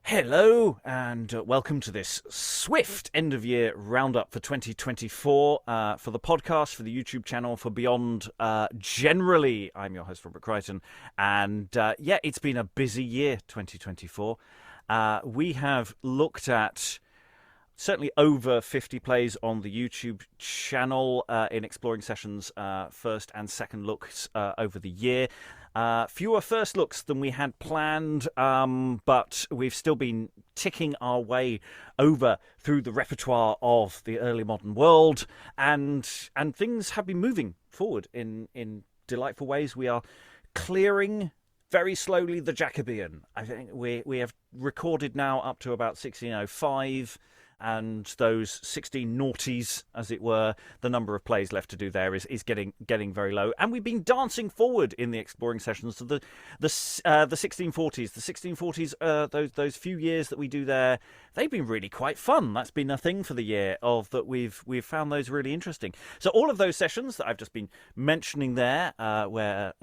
Hello and welcome to this swift end-of-year roundup for 2024 for the podcast, for the YouTube channel, for Beyond generally. I'm your host, Robert Crighton, and it's been a busy year, 2024. We have looked at certainly over 50 plays on the YouTube channel in exploring sessions, first and second looks over the year. Fewer first looks than we had planned, but we've still been ticking our way over through the repertoire of the early modern world, and things have been moving forward in delightful ways. We are clearing very slowly the Jacobean. I think we have recorded now up to about 1605. And those 16 noughties, as it were, the number of plays left to do there is getting very low. And we've been dancing forward in the exploring sessions to the 1640s. The 1640s, those few years that we do there, they've been really quite fun. That's been a thing for the year of that we've found those really interesting. So all of those sessions that I've just been mentioning there, where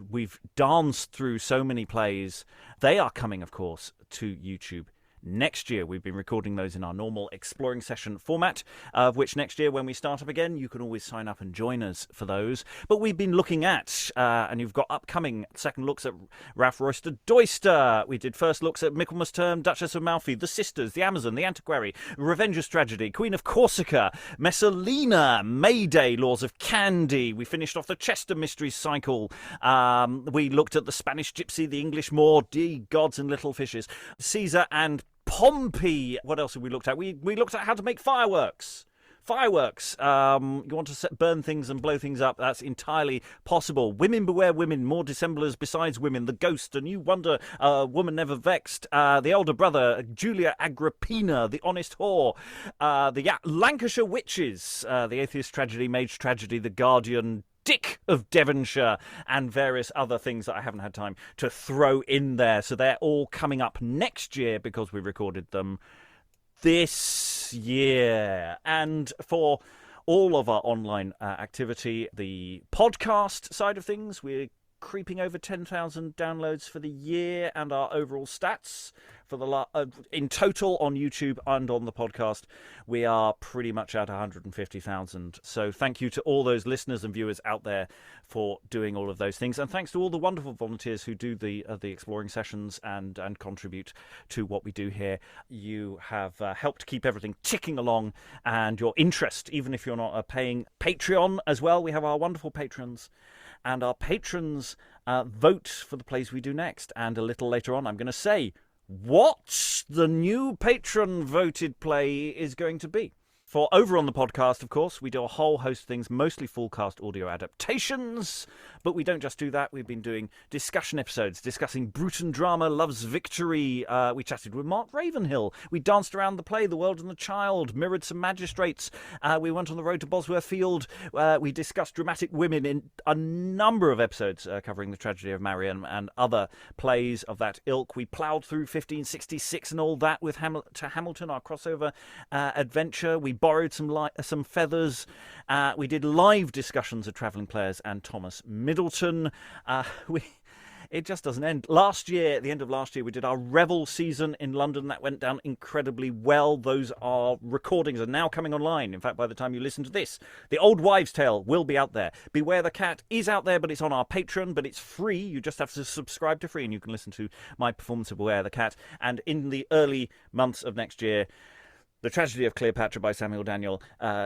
we've danced through so many plays, they are coming, of course, to YouTube next year. We've been recording those in our normal exploring session format, of which next year, when we start up again, you can always sign up and join us for those. But we've been looking at, and you've got upcoming second looks at Ralph Royster Doyster. We did first looks at Michaelmas Term, Duchess of Malfi, The Sisters, The Amazon, The Antiquary, Revenger's Tragedy, Queen of Corsica, Messalina, Mayday, Laws of Candy. We finished off the Chester Mysteries cycle. We looked at The Spanish Gypsy, The English Moor, D Gods and Little Fishes, Caesar and Pompey. What else have we looked at? We looked at how to make fireworks. You want to burn things and blow things up, that's entirely possible. Women Beware Women, More Dissemblers Besides Women, The Ghost, A New Wonder, Woman Never Vexed, The Elder Brother, Julia Agrippina, The Honest Whore, the Lancashire Witches, The Atheist Tragedy, Mage Tragedy, The Guardian, Dick of Devonshire, and various other things that I haven't had time to throw in there. So they're all coming up next year because we recorded them this year. And for all of our online activity, the podcast side of things, we're creeping over 10,000 downloads for the year, and our overall stats for the in total on YouTube and on the podcast, we are pretty much at 150,000. So thank you to all those listeners and viewers out there for doing all of those things, and thanks to all the wonderful volunteers who do the exploring sessions and contribute to what we do here. You have helped keep everything ticking along, and your interest, even if you're not a paying Patreon as well. We have our wonderful patrons. And our patrons vote for the plays we do next. And a little later on, I'm going to say what the new patron voted play is going to be. For over on the podcast, of course, we do a whole host of things, mostly full cast audio adaptations. But we don't just do that. We've been doing discussion episodes, discussing Bruton drama, Love's Victory. We chatted with Mark Ravenhill. We danced around the play, The World and the Child, mirrored some magistrates. We went on the road to Bosworth Field. We discussed dramatic women in a number of episodes covering the tragedy of Marian and other plays of that ilk. We ploughed through 1566 and all that with Hamilton, our crossover adventure. We borrowed some feathers. We did live discussions of Travelling Players and Thomas Middleton. It just doesn't end. At the end of last year, we did our Revel season in London. That went down incredibly well. Those recordings are now coming online. In fact, by the time you listen to this, The Old Wives' Tale will be out there. Beware the Cat is out there, but it's on our Patreon, but it's free. You just have to subscribe to free, and you can listen to my performance of Beware the Cat. And in the early months of next year, The Tragedy of Cleopatra by Samuel Daniel,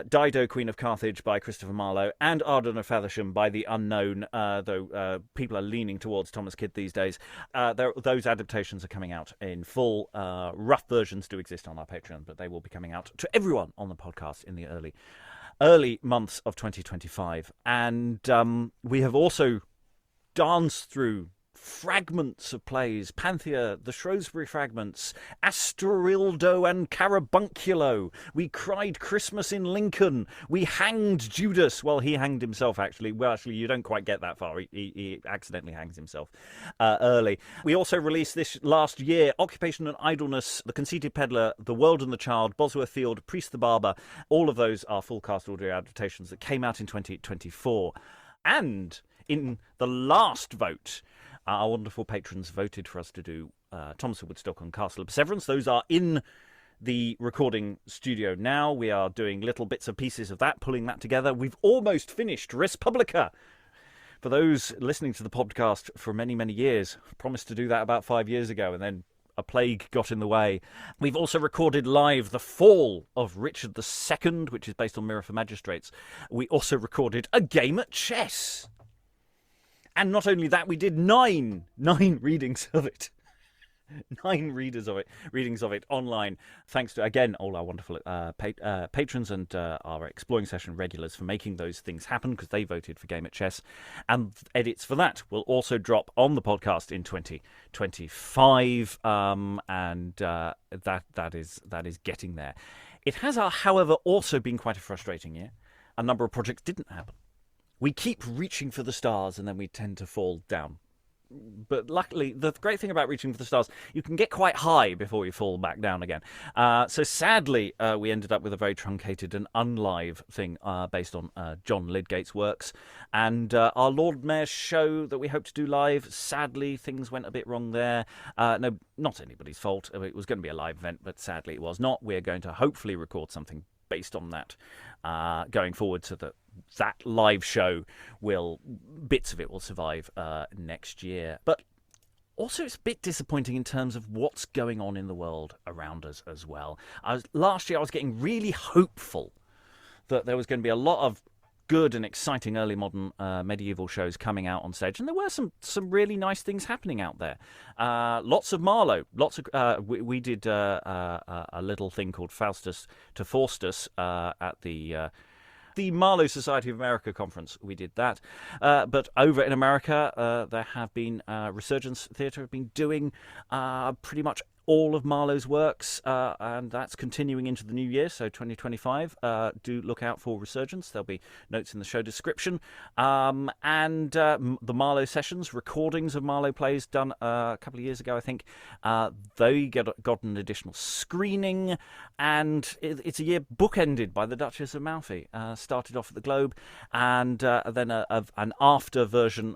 Dido, Queen of Carthage by Christopher Marlowe, and Arden of Faversham by the unknown, though people are leaning towards Thomas Kidd these days. Those adaptations are coming out in full. Rough versions do exist on our Patreon, but they will be coming out to everyone on the podcast in the early months of 2025. And we have also danced through fragments of plays: Panthea, the Shrewsbury Fragments, Astorildo and Carabunculo. We cried Christmas in Lincoln. We hanged Judas. Well, he hanged himself, actually. Well, actually, you don't quite get that far. He accidentally hangs himself early. We also released this last year Occupation and Idleness, The Conceited Peddler, The World and the Child, Bosworth Field, Priest the Barber. All of those are full cast audio adaptations that came out in 2024. And in the last vote, our wonderful patrons voted for us to do Thomas of Woodstock and Castle of Perseverance. Those are in the recording studio now. We are doing little bits and pieces of that, pulling that together. We've almost finished Res Publica. For those listening to the podcast for many, many years, I promised to do that about 5 years ago, and then a plague got in the way. We've also recorded live The Fall of Richard II, which is based on Mirror for Magistrates. We also recorded A Game at Chess. And not only that, we did nine readings of it. 9 readings of it online, thanks to, again, all our wonderful patrons and our Exploring Session regulars for making those things happen, because they voted for Game at Chess. And edits for that will also drop on the podcast in 2025, and that is getting there. It has, however, also been quite a frustrating year. A number of projects didn't happen. We keep reaching for the stars, and then we tend to fall down. But luckily, the great thing about reaching for the stars, you can get quite high before you fall back down again. So sadly, we ended up with a very truncated and unlive thing based on John Lydgate's works. And our Lord Mayor's show that we hope to do live, sadly, things went a bit wrong there. No, not anybody's fault. It was going to be a live event, but sadly it was not. We're going to hopefully record something based on that going forward, so that live show bits of it will survive next year. But also it's a bit disappointing in terms of what's going on in the world around us as well. Last year I was getting really hopeful that there was going to be a lot of good and exciting early modern medieval shows coming out on stage, and there were some really nice things happening out there. Lots of Marlowe, we did a little thing called Faustus to Faustus at the Marlowe Society of America conference. We did that, but over in America there have been Resurgence Theatre have been doing pretty much all of Marlowe's works, and that's continuing into the new year, so 2025. Do look out for Resurgence. There'll be notes in the show description. And the Marlowe sessions, recordings of Marlowe plays done a couple of years ago, I think. They got an additional screening, and it's a year bookended by the Duchess of Malfi. Started off at the Globe, and then an after version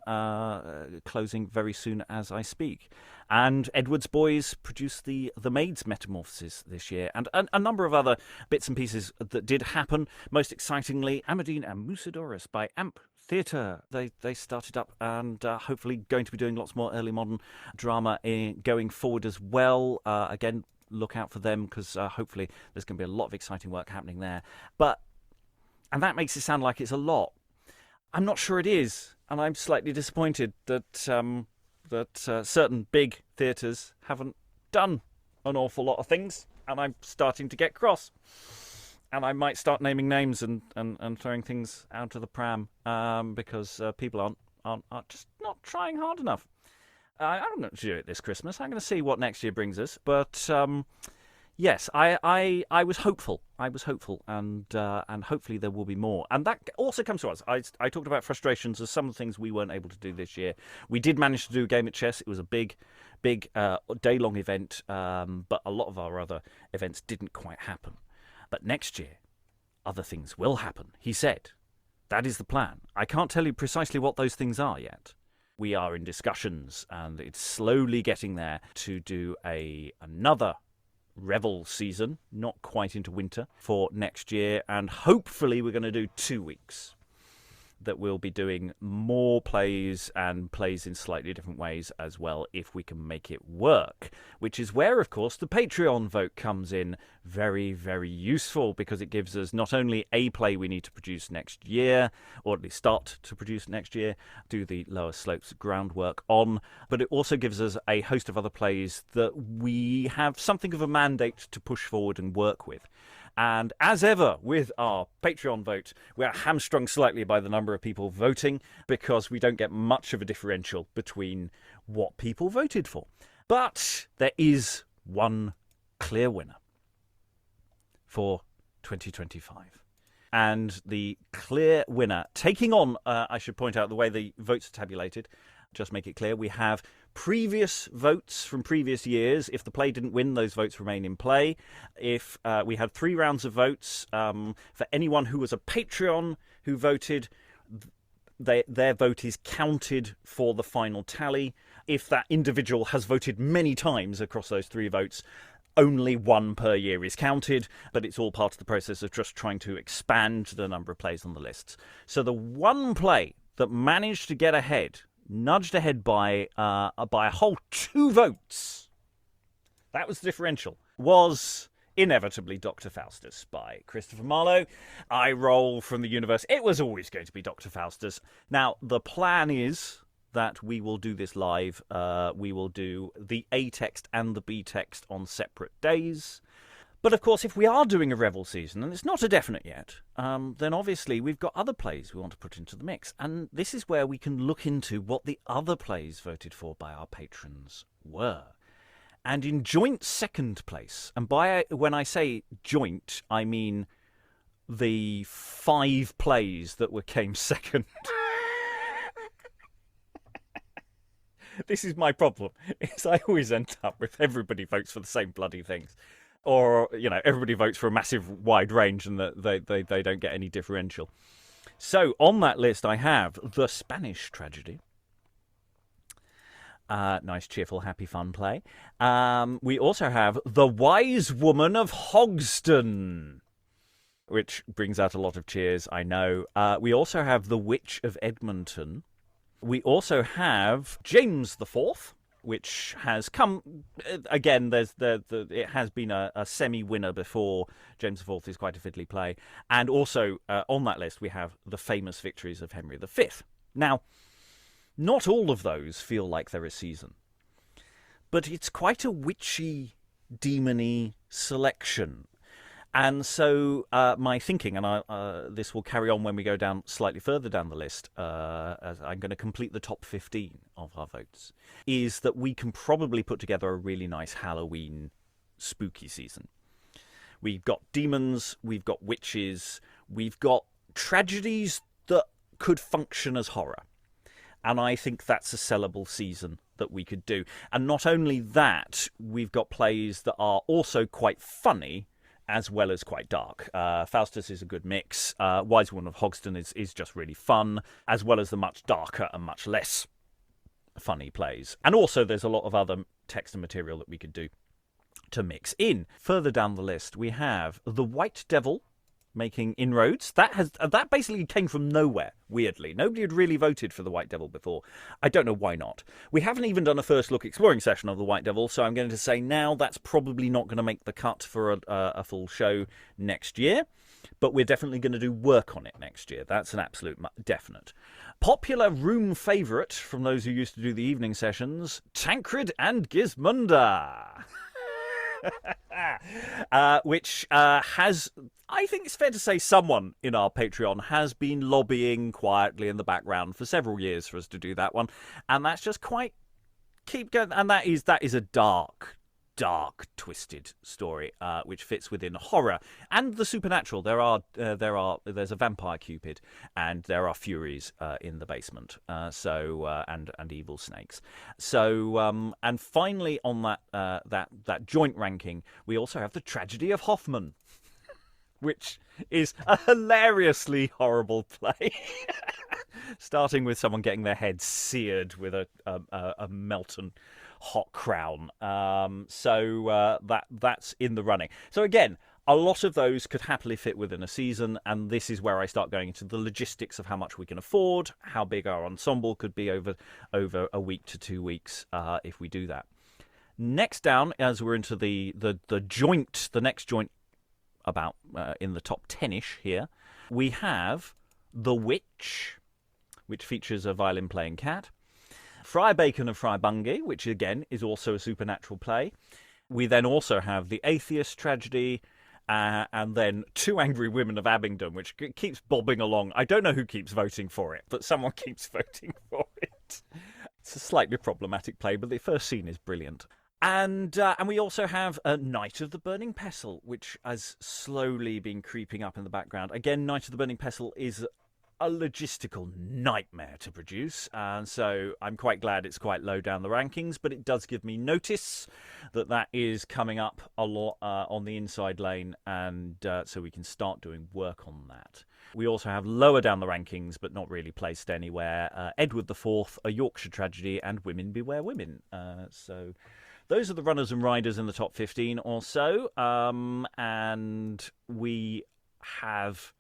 closing very soon as I speak. And Edward's Boys produced the Maid's Metamorphosis this year, and a number of other bits and pieces that did happen. Most excitingly, Amadine and Musidorus by Amp Theatre. They started up, and hopefully going to be doing lots more early modern drama going forward as well. Again, look out for them, because hopefully there's going to be a lot of exciting work happening there. And that makes it sound like it's a lot. I'm not sure it is, and I'm slightly disappointed that certain big theatres haven't done an awful lot of things, and I'm starting to get cross. And I might start naming names and throwing things out of the pram because people aren't just not trying hard enough. I'm not going to do it this Christmas. I'm going to see what next year brings us. But yes, I was hopeful. And hopefully there will be more. And that also comes to us. I talked about frustrations of some of the things we weren't able to do this year. We did manage to do a game at chess. It was a big day-long event, but a lot of our other events didn't quite happen. But next year, other things will happen, he said. That is the plan. I can't tell you precisely what those things are yet. We are in discussions, and it's slowly getting there to do another Revel season, not quite into winter, for next year, and hopefully we're going to do 2 weeks that we'll be doing more plays, and plays in slightly different ways as well, if we can make it work, which is where, of course, the Patreon vote comes in very, very useful, because it gives us not only a play we need to produce next year, or at least start to produce next year, do the Lower Slopes groundwork on, but it also gives us a host of other plays that we have something of a mandate to push forward and work with. And as ever with our Patreon vote, we are hamstrung slightly by the number of people voting, because we don't get much of a differential between what people voted for. But there is one clear winner for 2025. And the clear winner, taking on, I should point out the way the votes are tabulated, just make it clear, we have previous votes from previous years. If the play didn't win, those votes remain in play. If we had 3 rounds of votes, for anyone who was a Patreon who voted, their vote is counted for the final tally. If that individual has voted many times across those 3 votes, only 1 per year is counted, but it's all part of the process of just trying to expand the number of plays on the lists. So the one play that managed to get ahead, nudged ahead by a whole 2 votes, that was the differential, was inevitably Dr. Faustus by Christopher Marlowe. I roll from the universe. It was always going to be Dr. Faustus. Now, the plan is that we will do this live. We will do the A text and the B text on separate days. But of course, if we are doing a Revel season, and it's not a definite yet, then obviously we've got other plays we want to put into the mix. And this is where we can look into what the other plays voted for by our patrons were. And in joint second place, and when I say joint, I mean the 5 plays that came second. This is my problem, is I always end up with everybody votes for the same bloody things. Or, everybody votes for a massive wide range and that they don't get any differential. So on that list I have The Spanish Tragedy. Nice, cheerful, happy, fun play. We also have The Wise Woman of Hogston, which brings out a lot of cheers, I know. We also have The Witch of Edmonton. We also have James IV, which has come again. It has been a semi-winner before. James IV is quite a fiddly play, and also on that list we have The Famous Victories of Henry V. Now, not all of those feel like they're a season, but it's quite a witchy, demony selection. And so my thinking, and this will carry on when we go down slightly further down the list, as I'm going to complete the top 15 of our votes, is that we can probably put together a really nice Halloween spooky season. We've got demons, we've got witches, we've got tragedies that could function as horror. And I think that's a sellable season that we could do. And not only that, we've got plays that are also quite funny, as well as quite dark. Faustus is a good mix. Wise Woman of Hogston is just really fun, as well as the much darker and much less funny plays. And also there's a lot of other text and material that we could do to mix in. Further down the list, we have The White Devil making inroads. That basically came from nowhere, weirdly. Nobody had really voted for The White Devil before. I don't know why not. We haven't even done a first look exploring session of The White Devil, so I'm going to say now that's probably not going to make the cut for a full show next year, but we're definitely going to do work on it next year. That's an absolute definite. Popular room favourite from those who used to do the evening sessions, Tancred and Gismunda. Which has, I think it's fair to say, someone in our Patreon has been lobbying quietly in the background for several years for us to do that one, and that's just quite keep going. And that is a dark, twisted story, which fits within horror and the supernatural. There's a vampire Cupid, and there are furies in the basement. And evil snakes. So and finally on that joint ranking, we also have The Tragedy of Hoffman, which is a hilariously horrible play. Starting with someone getting their head seared with a melton hot crown. So that's in the running. So again, a lot of those could happily fit within a season, and this is where I start going into the logistics of how much we can afford, how big our ensemble could be over a week to 2 weeks if we do that. Next down, as we're into the next joint about in the top 10-ish here, we have The Witch, which features a violin-playing cat. Friar Bacon of Friar Bungay, which again is also a supernatural play. We then also have The Atheist Tragedy, and then Two Angry Women of Abingdon, which keeps bobbing along. I don't know who keeps voting for it, but someone keeps voting for it. It's a slightly problematic play, but the first scene is brilliant. And we also have Night of the Burning Pestle, which has slowly been creeping up in the background. Again, Night of the Burning Pestle is a logistical nightmare to produce, and so I'm quite glad it's quite low down the rankings, but it does give me notice that is coming up a lot on the inside lane, and so we can start doing work on that. We also have lower down the rankings, but not really placed anywhere, Edward IV, A Yorkshire Tragedy, and Women Beware Women. So those are the runners and riders in the top 15 or so, and we have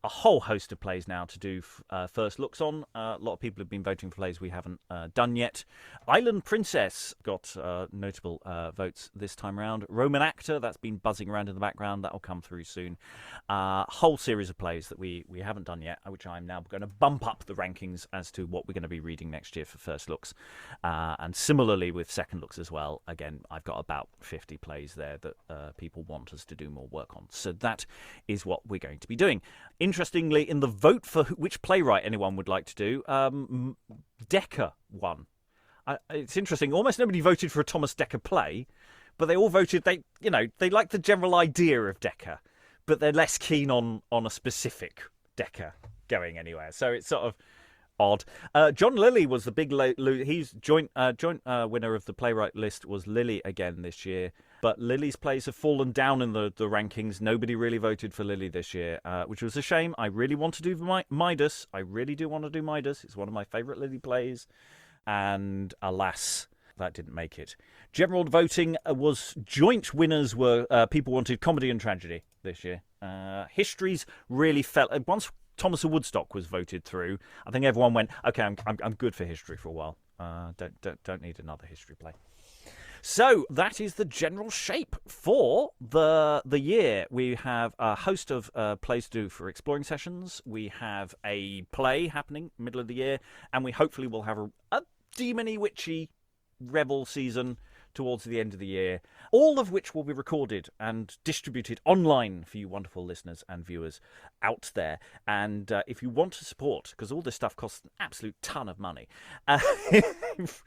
a whole host of plays now to do first looks on. A lot of people have been voting for plays we haven't done yet. Island Princess got notable votes this time around. Roman Actor, that's been buzzing around in the background. That'll come through soon. Whole series of plays that we haven't done yet, which I'm now going to bump up the rankings as to what we're going to be reading next year for first looks. And similarly with second looks as well. Again, I've got about 50 plays there that people want us to do more work on. So that is what we're going to be doing. Interestingly, in the vote for which playwright anyone would like to do, Dekker won. It's interesting. Almost nobody voted for a Thomas Dekker play, but they all voted. They like the general idea of Dekker, but they're less keen on a specific Dekker going anywhere. So it's sort of odd. John Lilly was the big. He's joint winner of the playwright list. Was Lilly again this year? But Lilly's plays have fallen down in the rankings. Nobody really voted for Lilly this year, which was a shame. I really want to do Midas. I really do want to do Midas. It's one of my favourite Lilly plays. And alas, that didn't make it. General voting was joint winners were people wanted comedy and tragedy this year. Histories really felt once Thomas of Woodstock was voted through. I think everyone went, okay, I'm good for history for a while. Don't need another history play. So that is the general shape for the year. We have a host of plays to do for exploring sessions. We have a play happening middle of the year, and we hopefully will have a demony witchy revel season towards the end of the year, all of which will be recorded and distributed online for you wonderful listeners and viewers out there. And if you want to support, because all this stuff costs an absolute ton of money, it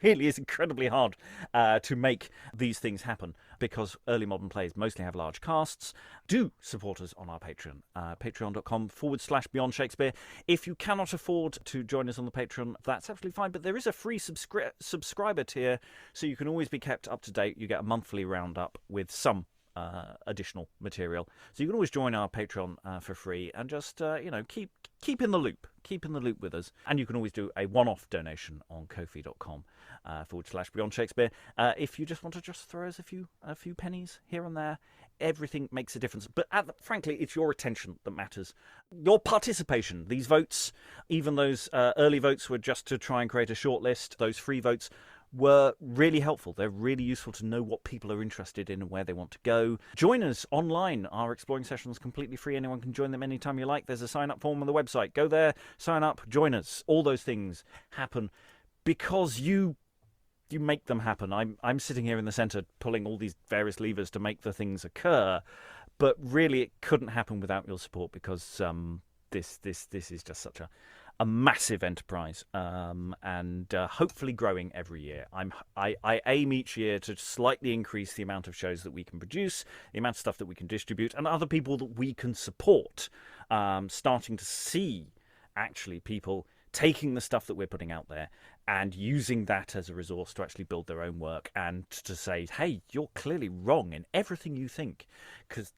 really is incredibly hard to make these things happen, because early modern plays mostly have large casts. Do support us on our Patreon, patreon.com/Beyond Shakespeare. If you cannot afford to join us on the Patreon, that's absolutely fine, but there is a free subscriber tier, so you can always be kept up to date. You get a monthly roundup with some additional material, so you can always join our Patreon for free and just keep in the loop with us. And you can always do a one-off donation on ko-fi.com/Beyond Shakespeare if you just want to just throw us a few pennies here and there. Everything makes a difference, but frankly, it's your attention that matters. Your participation. These votes, even those early votes were just to try and create a short list. Those free votes were really helpful. They're really useful to know what people are interested in and where they want to go. Join us online. Our exploring sessions completely free. Anyone can join them anytime you like. There's a sign-up form on the website. Go there, sign up, join us. All those things happen because you make them happen. I'm sitting here in the centre pulling all these various levers to make the things occur, but really it couldn't happen without your support, because this is just such a massive enterprise, and hopefully growing every year. I aim each year to slightly increase the amount of shows that we can produce, the amount of stuff that we can distribute, and other people that we can support. Starting to see actually people taking the stuff that we're putting out there and using that as a resource to actually build their own work, and to say, hey, you're clearly wrong in everything you think, because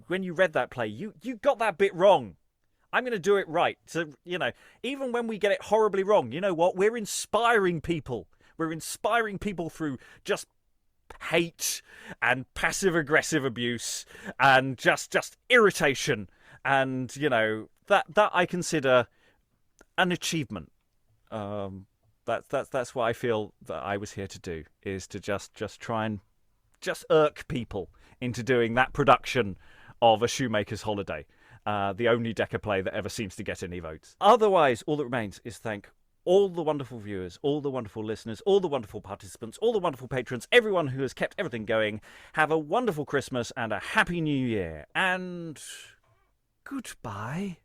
when you read that play, you got that bit wrong. I'm going to do it right. So, even when we get it horribly wrong, you know what? We're inspiring people. We're inspiring people through just hate and passive-aggressive abuse and just irritation. And, that I consider an achievement. That's what I feel that I was here to do, is to just try and just irk people into doing that production of A Shoemaker's Holiday. The only Dekker play that ever seems to get any votes. Otherwise, all that remains is thank all the wonderful viewers, all the wonderful listeners, all the wonderful participants, all the wonderful patrons, everyone who has kept everything going. Have a wonderful Christmas and a happy New Year. And goodbye.